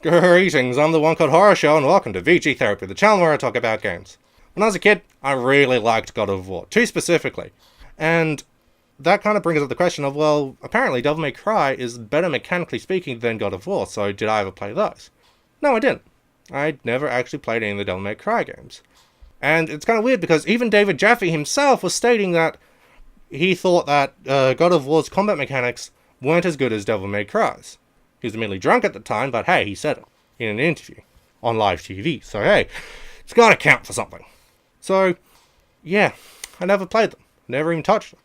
Greetings, I'm the One Called Horror Show, and welcome to VG Therapy, the channel where I talk about games. When I was a kid, I really liked God of War, 2 specifically, and that kind of brings up the question of, well, apparently Devil May Cry is better mechanically speaking than God of War, so did I ever play those? No, I didn't. I'd never actually played any of the Devil May Cry games. And it's kind of weird because even David Jaffe himself was stating that he thought that God of War's combat mechanics weren't as good as Devil May Cry's. He was admittedly drunk at the time, but hey, he said it in an interview on live TV. So hey, it's gotta count for something. So, yeah, I never played them. Never even touched them.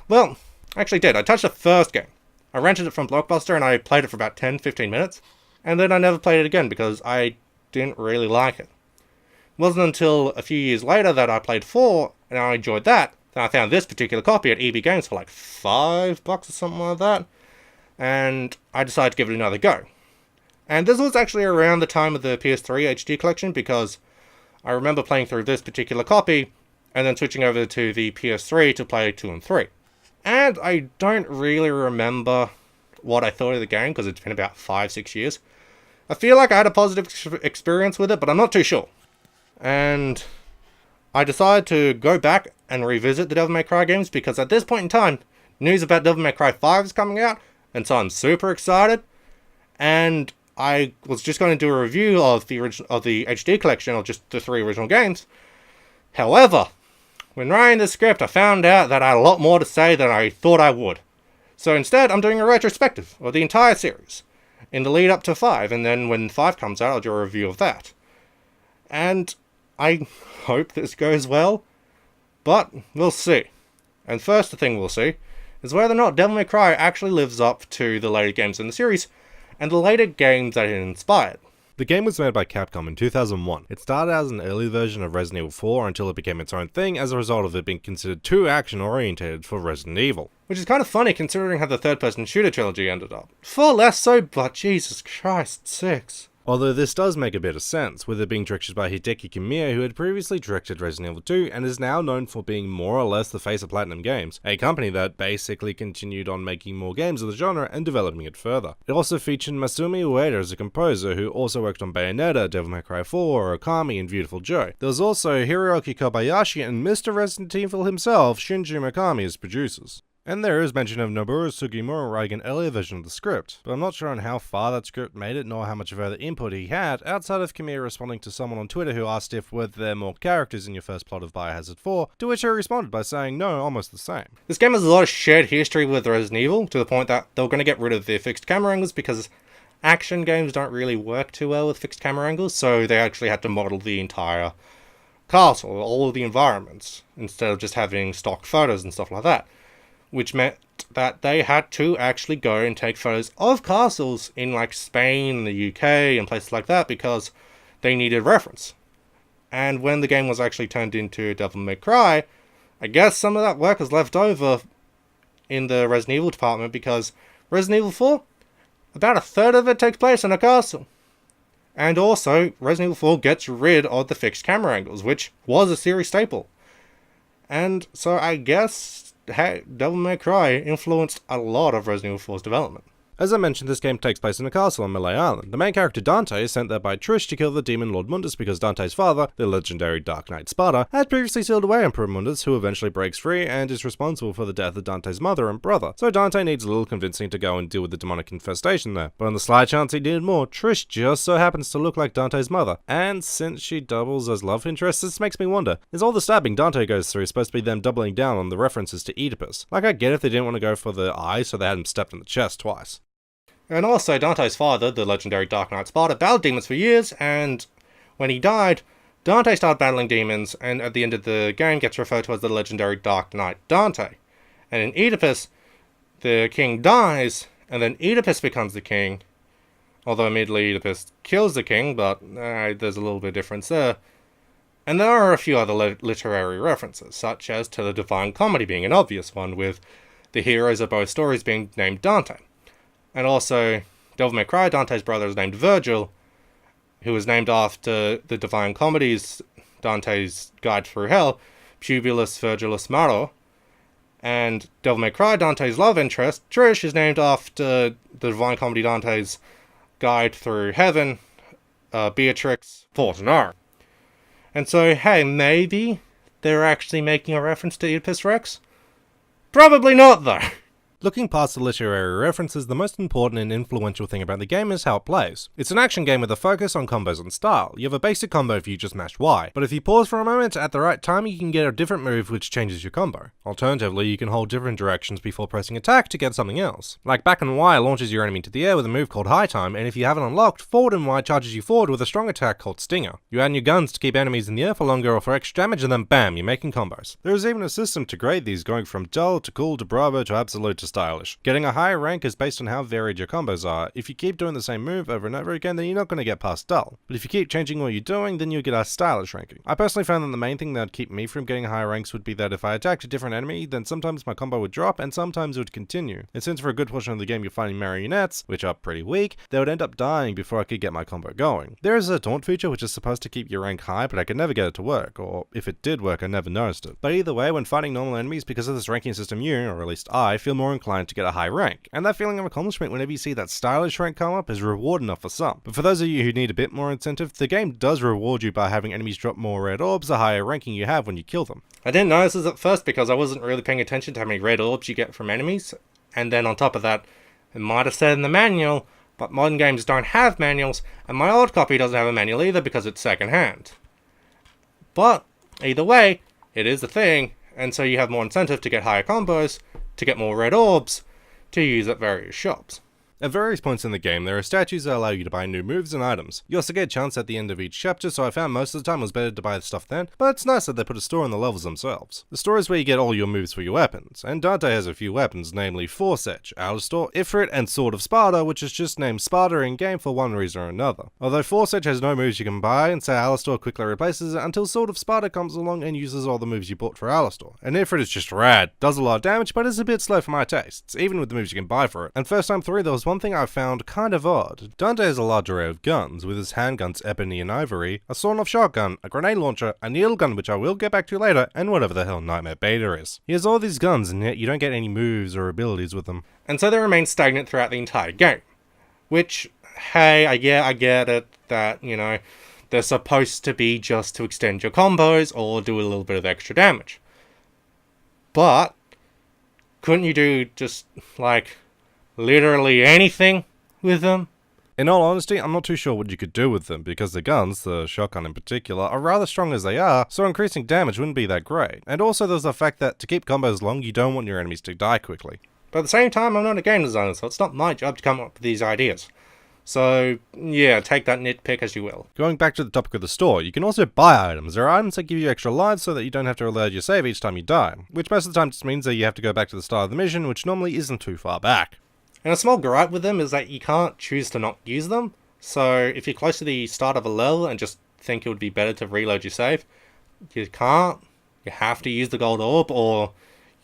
Well, I actually did. I touched the first game. I rented it from Blockbuster and I played it for about 10-15 minutes. And then I never played it again because I didn't really like it. It wasn't until a few years later that I played 4 and I enjoyed that. Then I found this particular copy at EB Games for like $5 or something like that. And I decided to give it another go. And this was actually around the time of the PS3 HD collection because I remember playing through this particular copy and then switching over to the PS3 to play 2 and 3. And I don't really remember what I thought of the game because it's been about 5-6 years. I feel like I had a positive experience with it, but I'm not too sure. And I decided to go back and revisit the Devil May Cry games because at this point in time, news about Devil May Cry 5 is coming out. And so I'm super excited, and I was just going to do a review of the HD collection, of just the 3 original games. However, when writing the script, I found out that I had a lot more to say than I thought I would. So instead, I'm doing a retrospective of the entire series, in the lead up to 5, and then when 5 comes out, I'll do a review of that. And I hope this goes well, but we'll see. And first, the thing we'll see is whether or not Devil May Cry actually lives up to the later games in the series, and the later games that it inspired. The game was made by Capcom in 2001. It started as an early version of Resident Evil 4 until it became its own thing as a result of it being considered too action-orientated for Resident Evil. Which is kind of funny considering how the third-person shooter trilogy ended up. 4 less so, but Jesus Christ, 6. Although this does make a bit of sense, with it being directed by Hideki Kamiya, who had previously directed Resident Evil 2 and is now known for being more or less the face of Platinum Games, a company that basically continued on making more games of the genre and developing it further. It also featured Masumi Ueda as a composer, who also worked on Bayonetta, Devil May Cry 4, Okami, and Beautiful Joe. There was also Hiroyuki Kobayashi and Mr. Resident Evil himself, Shinji Mikami, as producers. And there is mention of Noboru Sugimura writing an earlier version of the script, but I'm not sure on how far that script made it nor how much further input he had, outside of Kamiya responding to someone on Twitter who asked if were there more characters in your first plot of Biohazard 4, to which he responded by saying no, almost the same. This game has a lot of shared history with Resident Evil, to the point that they were going to get rid of their fixed camera angles because action games don't really work too well with fixed camera angles, so they actually had to model the entire castle, all of the environments, instead of just having stock photos and stuff like that. Which meant that they had to actually go and take photos of castles in like Spain and the UK and places like that because they needed reference. And when the game was actually turned into Devil May Cry, I guess some of that work was left over in the Resident Evil department because Resident Evil 4, about a third of it takes place in a castle. And also, Resident Evil 4 gets rid of the fixed camera angles, which was a series staple. And so I guess Devil May Cry influenced a lot of Resident Evil 4's development. As I mentioned, this game takes place in a castle on Malay Island. The main character Dante is sent there by Trish to kill the demon Lord Mundus because Dante's father, the legendary Dark Knight Sparta, had previously sealed away Emperor Mundus, who eventually breaks free and is responsible for the death of Dante's mother and brother. So Dante needs a little convincing to go and deal with the demonic infestation there. But on the slight chance he needed more, Trish just so happens to look like Dante's mother. And since she doubles as love interest, this makes me wonder, is all the stabbing Dante goes through supposed to be them doubling down on the references to Oedipus? Like, I get if they didn't want to go for the eye, so they had him stepped in the chest twice. And also, Dante's father, the legendary Dark Knight Sparta, battled demons for years, and when he died, Dante started battling demons, and at the end of the game gets referred to as the legendary Dark Knight Dante. And in Oedipus, the king dies, and then Oedipus becomes the king, although immediately Oedipus kills the king, but there's a little bit of difference there. And there are a few other literary references, such as to the Divine Comedy being an obvious one, with the heroes of both stories being named Dante. And also, Devil May Cry, Dante's brother is named Virgil, who was named after the Divine Comedy's Dante's Guide Through Hell, Publius Virgilius Maro. And Devil May Cry, Dante's love interest, Trish, is named after the Divine Comedy Dante's guide through heaven, Beatrix Fortunaro. And so, hey, maybe they're actually making a reference to Oedipus Rex? Probably not, though. Looking past the literary references, the most important and influential thing about the game is how it plays. It's an action game with a focus on combos and style. You have a basic combo if you just mash Y, but if you pause for a moment at the right time, you can get a different move which changes your combo. Alternatively, you can hold different directions before pressing attack to get something else. Like back and Y launches your enemy into the air with a move called High Time, and if you haven't unlocked, forward and Y charges you forward with a strong attack called Stinger. You add in your guns to keep enemies in the air for longer or for extra damage, and then bam, you're making combos. There is even a system to grade these, going from dull to cool to bravo to absolute to stylish. Getting a higher rank is based on how varied your combos are. If you keep doing the same move over and over again, then you're not going to get past dull. But if you keep changing what you're doing, then you'll get a stylish ranking. I personally found that the main thing that would keep me from getting higher ranks would be that if I attacked a different enemy, then sometimes my combo would drop and sometimes it would continue. And since for a good portion of the game you're fighting marionettes, which are pretty weak, they would end up dying before I could get my combo going. There is a taunt feature which is supposed to keep your rank high, but I could never get it to work, or if it did work I never noticed it. But either way, when fighting normal enemies, because of this ranking system, you, or at least I, feel more inclined to get a high rank. And that feeling of accomplishment whenever you see that stylish rank come up is reward enough for some. But for those of you who need a bit more incentive, the game does reward you by having enemies drop more red orbs the higher ranking you have when you kill them. I didn't notice this at first because I wasn't really paying attention to how many red orbs you get from enemies, and then on top of that, it might have said in the manual, but modern games don't have manuals, and my old copy doesn't have a manual either because it's second-hand. But, either way, it is a thing, and so you have more incentive to get higher combos, to get more red orbs, to use at various shops. At various points in the game, there are statues that allow you to buy new moves and items. You also get chance at the end of each chapter, so I found most of the time it was better to buy the stuff then, but it's nice that they put a store in the levels themselves. The store is where you get all your moves for your weapons, and Dante has a few weapons, namely Force Edge, Alistor, Ifrit, and Sword of Sparta, which is just named Sparta in-game for one reason or another. Although Force Edge has no moves you can buy, and so Alistor quickly replaces it until Sword of Sparta comes along and uses all the moves you bought for Alistor. And Ifrit is just rad, does a lot of damage, but is a bit slow for my tastes, even with the moves you can buy for it. And first time through, there was one thing I found kind of odd. Dante has a large array of guns, with his handguns ebony and ivory, a sawn-off shotgun, a grenade launcher, a needle gun which I will get back to later, and whatever the hell Nightmare Beta is. He has all these guns and yet you don't get any moves or abilities with them. And so they remain stagnant throughout the entire game. Which, hey, I get it, that, you know, they're supposed to be just to extend your combos or do a little bit of extra damage. But, couldn't you do just, like, literally anything with them? In all honesty, I'm not too sure what you could do with them, because the guns, the shotgun in particular, are rather strong as they are, so increasing damage wouldn't be that great. And also there's the fact that to keep combos long, you don't want your enemies to die quickly. But at the same time, I'm not a game designer, so it's not my job to come up with these ideas. So, yeah, take that nitpick as you will. Going back to the topic of the store, you can also buy items. There are items that give you extra lives so that you don't have to reload your save each time you die, which most of the time just means that you have to go back to the start of the mission, which normally isn't too far back. And a small gripe with them is that you can't choose to not use them, so if you're close to the start of a level and just think it would be better to reload your save, you can't. You have to use the gold orb, or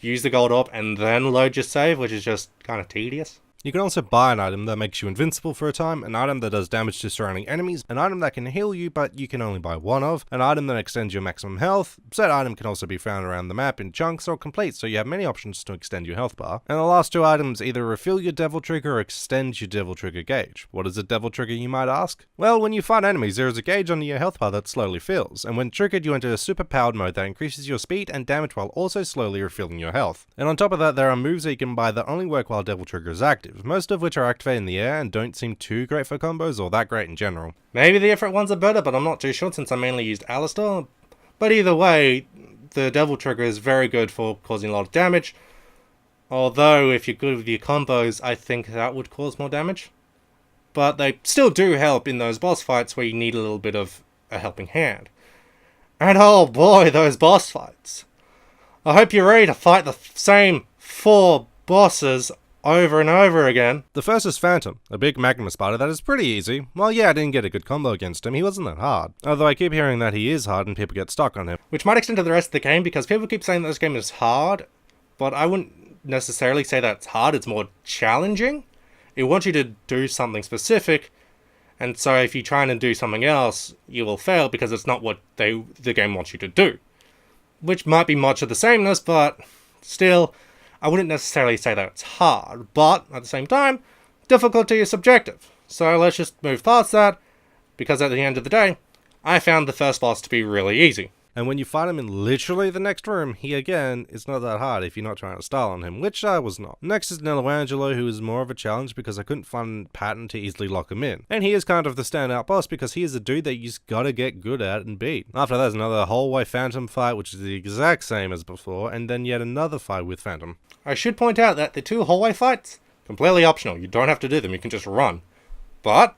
use the gold orb and then load your save, which is just kind of tedious. You can also buy an item that makes you invincible for a time, an item that does damage to surrounding enemies, an item that can heal you but you can only buy one of, an item that extends your maximum health. Said item can also be found around the map in chunks or complete, so you have many options to extend your health bar. And the last two items either refill your devil trigger or extend your devil trigger gauge. What is a devil trigger, you might ask? Well, when you fight enemies, there is a gauge under your health bar that slowly fills, and when triggered you enter a super powered mode that increases your speed and damage while also slowly refilling your health. And on top of that, there are moves that you can buy that only work while devil trigger is active, most of which are activated in the air and don't seem too great for combos or that great in general. Maybe the Ifrit ones are better, but I'm not too sure since I mainly used Alistar. But either way, the Devil Trigger is very good for causing a lot of damage. Although, if you're good with your combos, I think that would cause more damage. But they still do help in those boss fights where you need a little bit of a helping hand. And oh boy, those boss fights. I hope you're ready to fight the same 4 bosses over and over again. The first is Phantom, a big magma spider that is pretty easy. Well, yeah, I didn't get a good combo against him, he wasn't that hard. Although I keep hearing that he is hard and people get stuck on him. Which might extend to the rest of the game because people keep saying that this game is hard, but I wouldn't necessarily say that it's hard, it's more challenging. It wants you to do something specific, and so if you try and do something else, you will fail because it's not what the game wants you to do. Which might be much of the sameness, but still, I wouldn't necessarily say that it's hard, but at the same time, difficulty is subjective. So let's just move past that, because at the end of the day, I found the first boss to be really easy. And when you fight him in literally the next room, he again is not that hard if you're not trying to style on him, which I was not. Next is Nello, who is more of a challenge because I couldn't find a pattern to easily lock him in. And he is kind of the standout boss because he is a dude that you just gotta get good at and beat. After that is another hallway Phantom fight, which is the exact same as before, and then yet another fight with Phantom. I should point out that the 2 hallway fights, completely optional. You don't have to do them, you can just run. But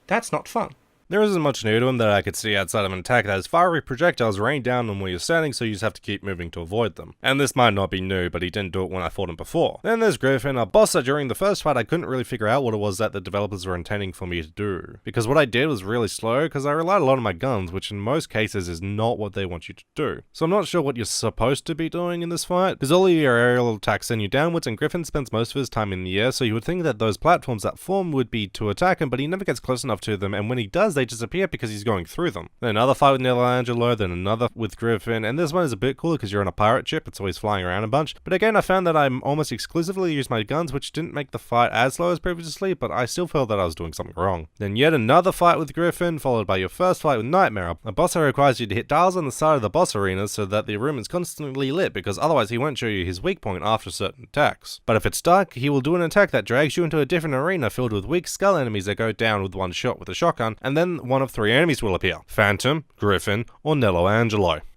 that's not fun. There isn't much new to him that I could see outside of an attack that has fiery projectiles rain down on where you're standing, so you just have to keep moving to avoid them. And this might not be new, but he didn't do it when I fought him before. Then there's Griffin, a boss that during the first fight I couldn't really figure out what it was that the developers were intending for me to do. Because what I did was really slow, because I relied a lot on my guns, which in most cases is not what they want you to do. So I'm not sure what you're supposed to be doing in this fight, because all of your aerial attacks send you downwards, and Griffin spends most of his time in the air, so you would think that those platforms that form would be to attack him, but he never gets close enough to them, and when he does, they disappear because he's going through them. Then another fight with Nello, then another with Griffin, and this one is a bit cooler because you're on a pirate ship, it's always flying around a bunch. But again, I found that I'm almost exclusively use my guns, which didn't make the fight as slow as previously, but I still felt that I was doing something wrong. Then yet another fight with Griffin, followed by your first fight with Nightmare, a boss that requires you to hit dials on the side of the boss arena so that the room is constantly lit, because otherwise he won't show you his weak point after certain attacks. But if it's dark, he will do an attack that drags you into a different arena filled with weak skull enemies that go down with one shot with a shotgun, and then one of 3 enemies will appear. Phantom, Griffin, or Nello.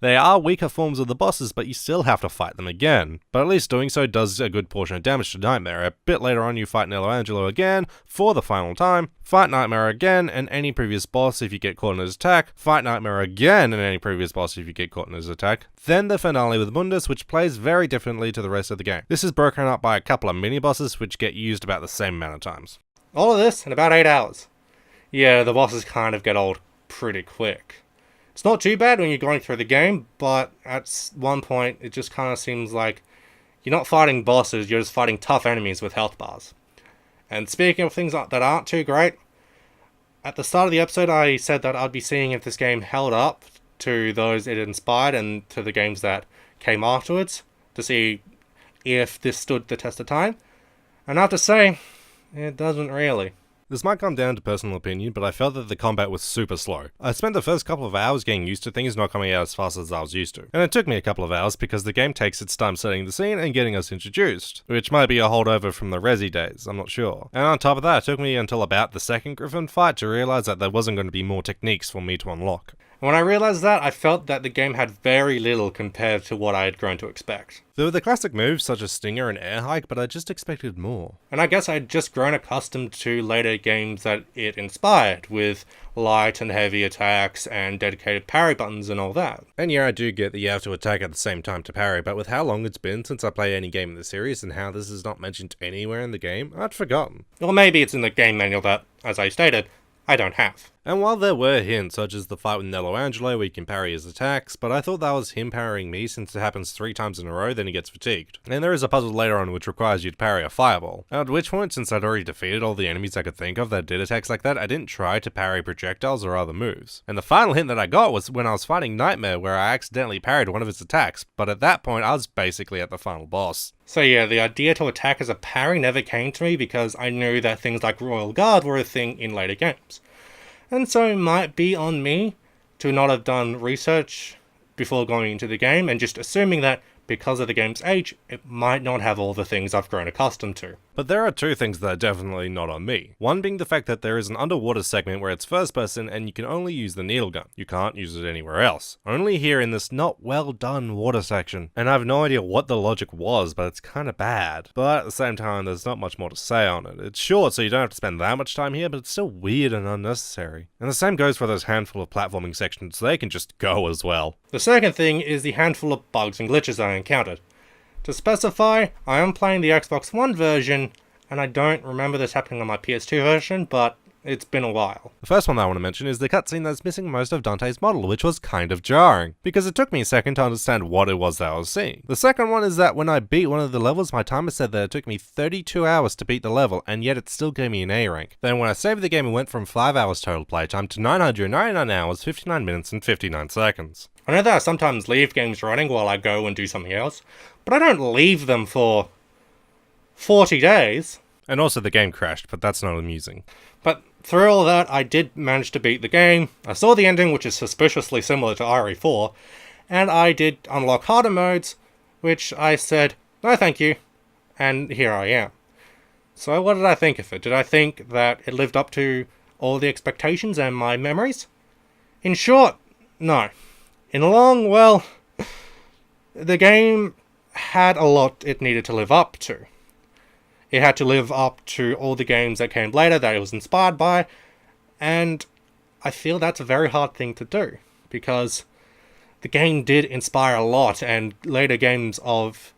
They are weaker forms of the bosses, but you still have to fight them again. But at least doing so does a good portion of damage to Nightmare. A bit later on you fight Nello again, for the final time, fight Nightmare again, and any previous boss if you get caught in his attack, fight Nightmare again, and any previous boss if you get caught in his attack. Then the finale with Mundus, which plays very differently to the rest of the game. This is broken up by a couple of mini-bosses which get used about the same amount of times. All of this in about 8 hours. Yeah, the bosses kind of get old pretty quick. It's not too bad when you're going through the game, but at one point it just kind of seems like you're not fighting bosses, you're just fighting tough enemies with health bars. And speaking of things that aren't too great, at the start of the episode I said that I'd be seeing if this game held up to those it inspired and to the games that came afterwards, to see if this stood the test of time. And I have to say, it doesn't really. This might come down to personal opinion, but I felt that the combat was super slow. I spent the first couple of hours getting used to things not coming out as fast as I was used to. And it took me a couple of hours because the game takes its time setting the scene and getting us introduced, which might be a holdover from the Resi days, I'm not sure. And on top of that, it took me until about the second Griffin fight to realize that there wasn't going to be more techniques for me to unlock. When I realized that, I felt that the game had very little compared to what I had grown to expect. There were the classic moves such as Stinger and Air Hike, but I just expected more. And I guess I'd just grown accustomed to later games that it inspired, with light and heavy attacks and dedicated parry buttons and all that. And yeah, I do get that you have to attack at the same time to parry, but with how long it's been since I played any game in the series and how this is not mentioned anywhere in the game, I'd forgotten. Or maybe it's in the game manual that, as I stated, I don't have. And while there were hints, such as the fight with Nello where you can parry his attacks, but I thought that was him parrying me since it happens 3 times in a row, then he gets fatigued. And there is a puzzle later on which requires you to parry a fireball. At which point, since I'd already defeated all the enemies I could think of that did attacks like that, I didn't try to parry projectiles or other moves. And the final hint that I got was when I was fighting Nightmare, where I accidentally parried one of his attacks, but at that point I was basically at the final boss. So yeah, the idea to attack as a parry never came to me because I knew that things like Royal Guard were a thing in later games. And so it might be on me to not have done research before going into the game and just assuming that because of the game's age, it might not have all the things I've grown accustomed to. But there are 2 things that are definitely not on me. One being the fact that there is an underwater segment where it's first person and you can only use the needle gun. You can't use it anywhere else. Only here in this not well done water section. And I have no idea what the logic was, but it's kinda bad. But at the same time, there's not much more to say on it. It's short, so you don't have to spend that much time here, but it's still weird and unnecessary. And the same goes for those handful of platforming sections, they can just go as well. The second thing is the handful of bugs and glitches I encountered. To specify, I am playing the Xbox One version, and I don't remember this happening on my PS2 version, but it's been a while. The first one that I want to mention is the cutscene that's missing most of Dante's model, which was kind of jarring, because it took me a second to understand what it was that I was seeing. The second one is that when I beat one of the levels, my timer said that it took me 32 hours to beat the level, and yet it still gave me an A rank. Then when I saved the game, it went from 5 hours total playtime to 999 hours, 59 minutes, and 59 seconds. I know that I sometimes leave games running while I go and do something else, but I don't leave them for 40 days. And also the game crashed, but that's not amusing. But through all that, I did manage to beat the game. I saw the ending, which is suspiciously similar to RE4, and I did unlock harder modes, which I said, no thank you, and here I am. So what did I think of it? Did I think that it lived up to all the expectations and my memories? In short, no. In long, well, the game had a lot it needed to live up to. It had to live up to all the games that came later that it was inspired by, and I feel that's a very hard thing to do, because the game did inspire a lot, and later games of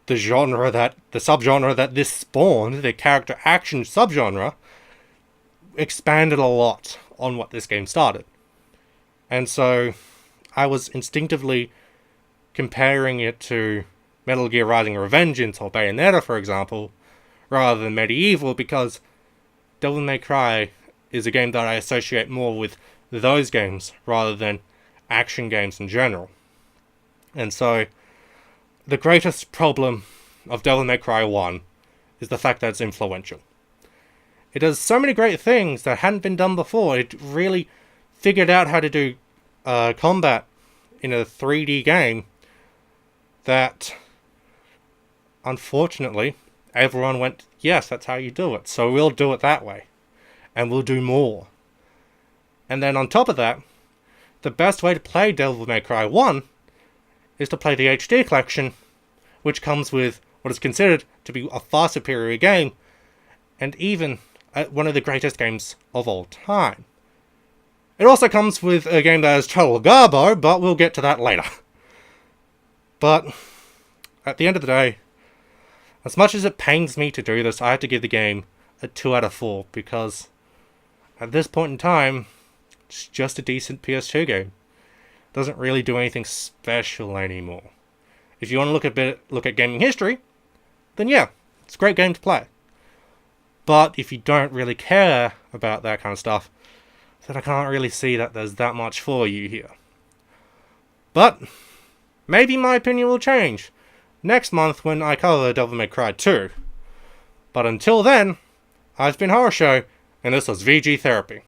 the subgenre that this spawned, the character action subgenre, expanded a lot on what this game started. And so, I was instinctively comparing it to Metal Gear Rising Revengeance or Bayonetta, for example, rather than Medieval, because Devil May Cry is a game that I associate more with those games rather than action games in general. And so, the greatest problem of Devil May Cry 1 is the fact that it's influential. It does so many great things that hadn't been done before. It really figured out how to do combat in a 3D game that, unfortunately, everyone went, yes, that's how you do it, so we'll do it that way. And we'll do more. And then on top of that, the best way to play Devil May Cry 1 is to play the HD collection, which comes with what is considered to be a far superior game, and even one of the greatest games of all time. It also comes with a game that is total garbo, but we'll get to that later. But, at the end of the day, as much as it pains me to do this, I have to give the game a 2 out of 4, because at this point in time, it's just a decent PS2 game. It doesn't really do anything special anymore. If you want to look at gaming history, then yeah, it's a great game to play. But if you don't really care about that kind of stuff, then I can't really see that there's that much for you here. But maybe my opinion will change next month when I cover Devil May Cry 2. But until then, I've been Horror Show, and this was VG Therapy.